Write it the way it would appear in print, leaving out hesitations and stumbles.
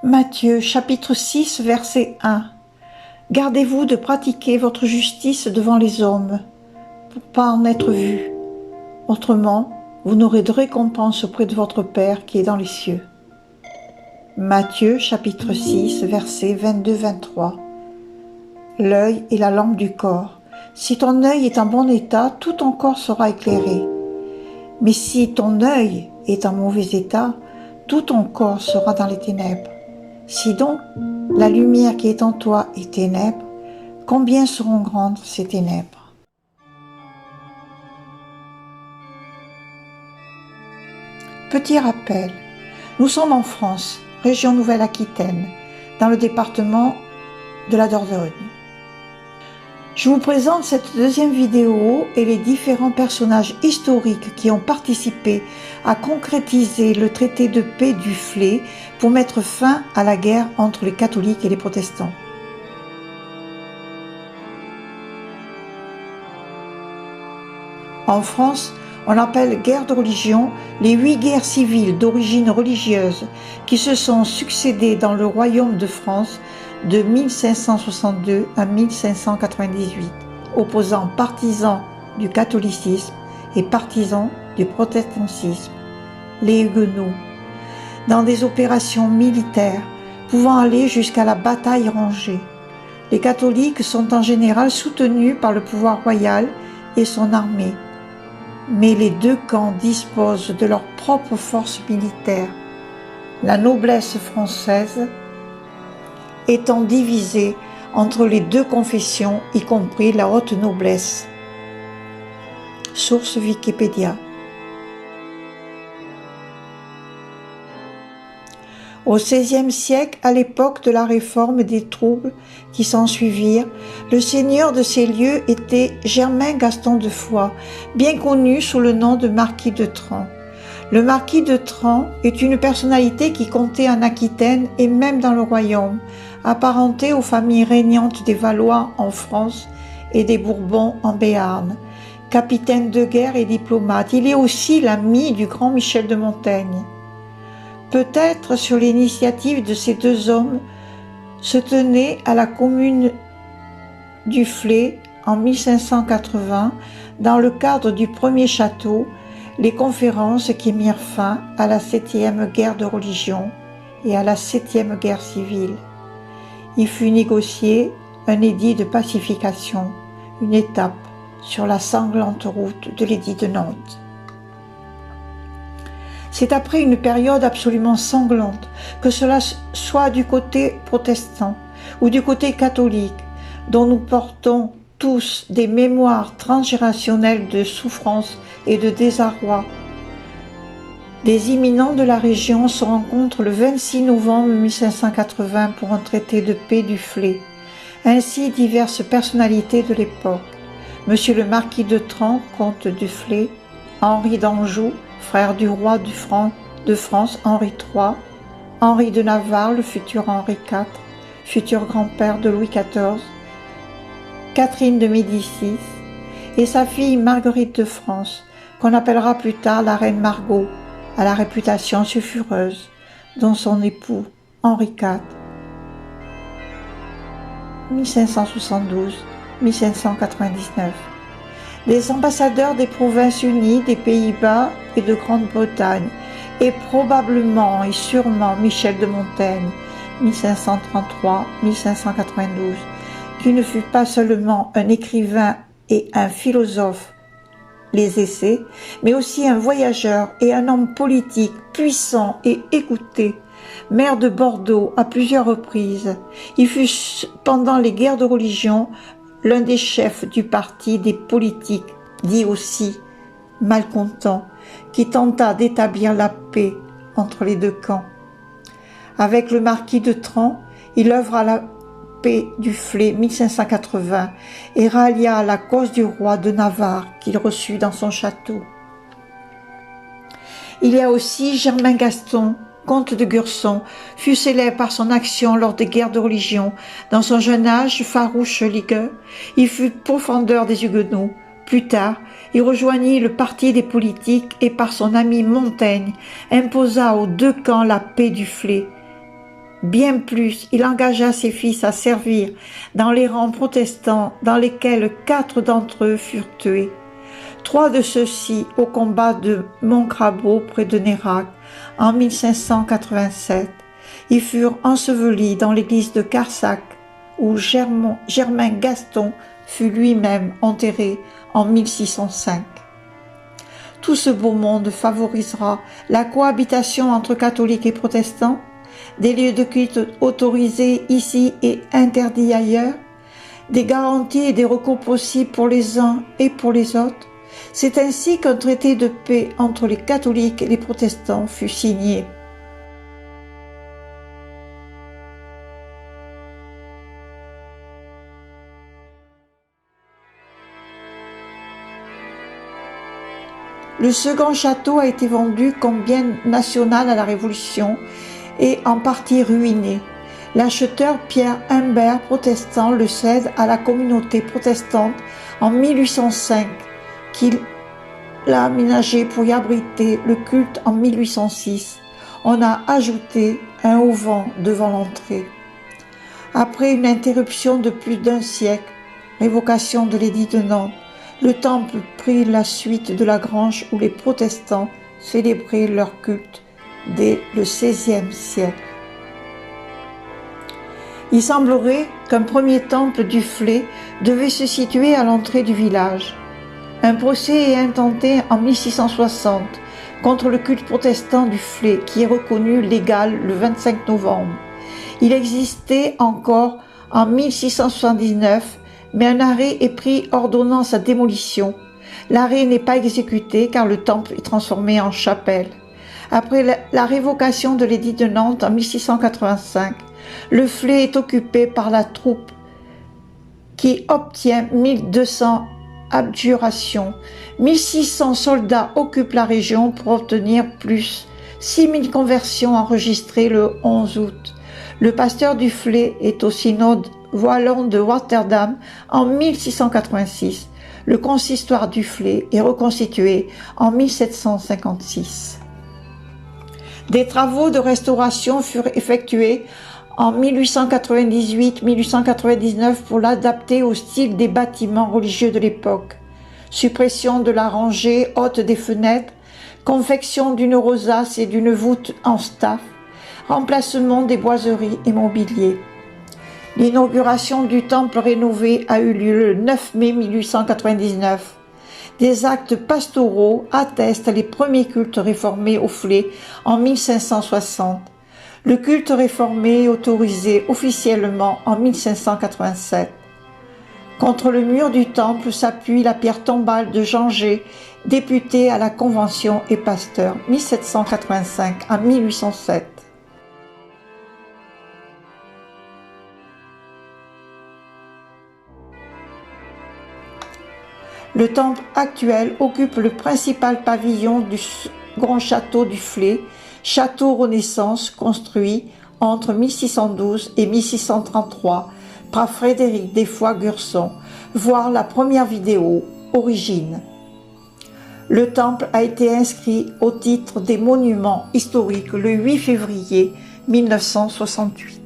Matthieu chapitre 6 verset 1. Gardez-vous de pratiquer votre justice devant les hommes, pour pas en être vus. Autrement, vous n'aurez de récompense auprès de votre Père qui est dans les cieux. Matthieu chapitre 6 versets 22-23. L'œil est la lampe du corps. Si ton œil est en bon état, tout ton corps sera éclairé. Mais si ton œil est en mauvais état, tout ton corps sera dans les ténèbres. Si donc la lumière qui est en toi est ténèbres, combien seront grandes ces ténèbres? Petit rappel, nous sommes en France, région Nouvelle-Aquitaine, dans le département de la Dordogne. Je vous présente cette deuxième vidéo et les différents personnages historiques qui ont participé à concrétiser le traité de paix d'Uffley pour mettre fin à la guerre entre les catholiques et les protestants. En France, on appelle guerre de religion les 8 guerres civiles d'origine religieuse qui se sont succédées dans le royaume de France de 1562 à 1598, opposant partisans du catholicisme et partisans du protestantisme, les Huguenots, dans des opérations militaires pouvant aller jusqu'à la bataille rangée. Les catholiques sont en général soutenus par le pouvoir royal et son armée, mais les deux camps disposent de leurs propres forces militaires. La noblesse française étant divisée entre les deux confessions, y compris la haute noblesse. Source Wikipédia. Au XVIe siècle, à l'époque de la réforme des troubles qui s'ensuivirent, le seigneur de ces lieux était Germain Gaston de Foix, bien connu sous le nom de marquis de Trans. Le marquis de Trans est une personnalité qui comptait en Aquitaine et même dans le royaume, apparenté aux familles régnantes des Valois en France et des Bourbons en Béarn. Capitaine de guerre et diplomate, il est aussi l'ami du grand Michel de Montaigne. Peut-être sur l'initiative de ces deux hommes se tenait à la commune d'Uffley en 1580, dans le cadre du premier château, les conférences qui mirent fin à la 7e guerre de religion et à la 7e guerre civile. Il fut négocié un édit de pacification, une étape sur la sanglante route de l'édit de Nantes. C'est après une période absolument sanglante, que cela soit du côté protestant ou du côté catholique, dont nous portons tous des mémoires transgénérationnelles de souffrance et de désarroi. Des imminents de la région se rencontrent le 26 novembre 1580 pour un traité de paix d'Uffley. Ainsi diverses personnalités de l'époque. Monsieur le marquis de Trans, comte d'Uffley, Henri d'Anjou, frère du roi de France Henri III, Henri de Navarre, le futur Henri IV, futur grand-père de Louis XIV, Catherine de Médicis et sa fille Marguerite de France, qu'on appellera plus tard la reine Margot, à la réputation sulfureuse, dont son époux Henri IV, 1572-1599. Les ambassadeurs des Provinces-Unies, des Pays-Bas et de Grande-Bretagne, et probablement et sûrement Michel de Montaigne, 1533-1592, qui ne fut pas seulement un écrivain et un philosophe, les essais, mais aussi un voyageur et un homme politique puissant et écouté, maire de Bordeaux à plusieurs reprises. Il fut, pendant les guerres de religion, l'un des chefs du parti des politiques, dit aussi malcontent, qui tenta d'établir la paix entre les deux camps. Avec le marquis de Trans, il œuvra à la paix d'Uffley 1580 et rallia la cause du roi de Navarre qu'il reçut dans son château. Il y a aussi Germain Gaston, comte de Gurson, fut célèbre par son action lors des guerres de religion. Dans son jeune âge, farouche ligueur, il fut pourfendeur des Huguenots. Plus tard, il rejoignit le parti des politiques et par son ami Montaigne, imposa aux deux camps la paix d'Uffley. Bien plus, il engagea ses fils à servir dans les rangs protestants dans lesquels 4 d'entre eux furent tués. 3 de ceux-ci au combat de Montcrabeau près de Nérac en 1587. Ils furent ensevelis dans l'église de Carsac où Germain Gaston fut lui-même enterré en 1605. Tout ce beau monde favorisera la cohabitation entre catholiques et protestants, des lieux de culte autorisés ici et interdits ailleurs, des garanties et des recours possibles pour les uns et pour les autres. C'est ainsi qu'un traité de paix entre les catholiques et les protestants fut signé. Le second château a été vendu comme bien national à la Révolution et en partie ruiné. L'acheteur Pierre Humbert, protestant, le cède à la communauté protestante en 1805, qu'il l'a aménagé pour y abriter le culte en 1806. On a ajouté un auvent devant l'entrée. Après une interruption de plus d'un siècle, révocation de l'édit de Nantes, le temple prit la suite de la grange où les protestants célébraient leur culte dès le XVIe siècle. Il semblerait qu'un premier temple du Flé devait se situer à l'entrée du village. Un procès est intenté en 1660 contre le culte protestant du Flé qui est reconnu légal le 25 novembre. Il existait encore en 1679, mais un arrêt est pris ordonnant sa démolition. L'arrêt n'est pas exécuté car le temple est transformé en chapelle. Après la révocation de l'édit de Nantes en 1685, le Flé est occupé par la troupe qui obtient 1200 abjurations. 1600 soldats occupent la région pour obtenir plus. 6000 conversions enregistrées le 11 août. Le pasteur du Flé est au synode wallon de Rotterdam en 1686. Le consistoire du Flé est reconstitué en 1756. Des travaux de restauration furent effectués en 1898-1899 pour l'adapter au style des bâtiments religieux de l'époque. Suppression de la rangée haute des fenêtres, confection d'une rosace et d'une voûte en staff, remplacement des boiseries et mobiliers. L'inauguration du temple rénové a eu lieu le 9 mai 1899. Des actes pastoraux attestent les premiers cultes réformés au Flé en 1560. Le culte réformé est autorisé officiellement en 1587. Contre le mur du temple s'appuie la pierre tombale de Jean G, député à la Convention et pasteur 1785 à 1807. Le temple actuel occupe le principal pavillon du grand château du Flé, château Renaissance construit entre 1612 et 1633 par Frédéric Desfoix-Gurson, voir la première vidéo, Origine. Le temple a été inscrit au titre des monuments historiques le 8 février 1968.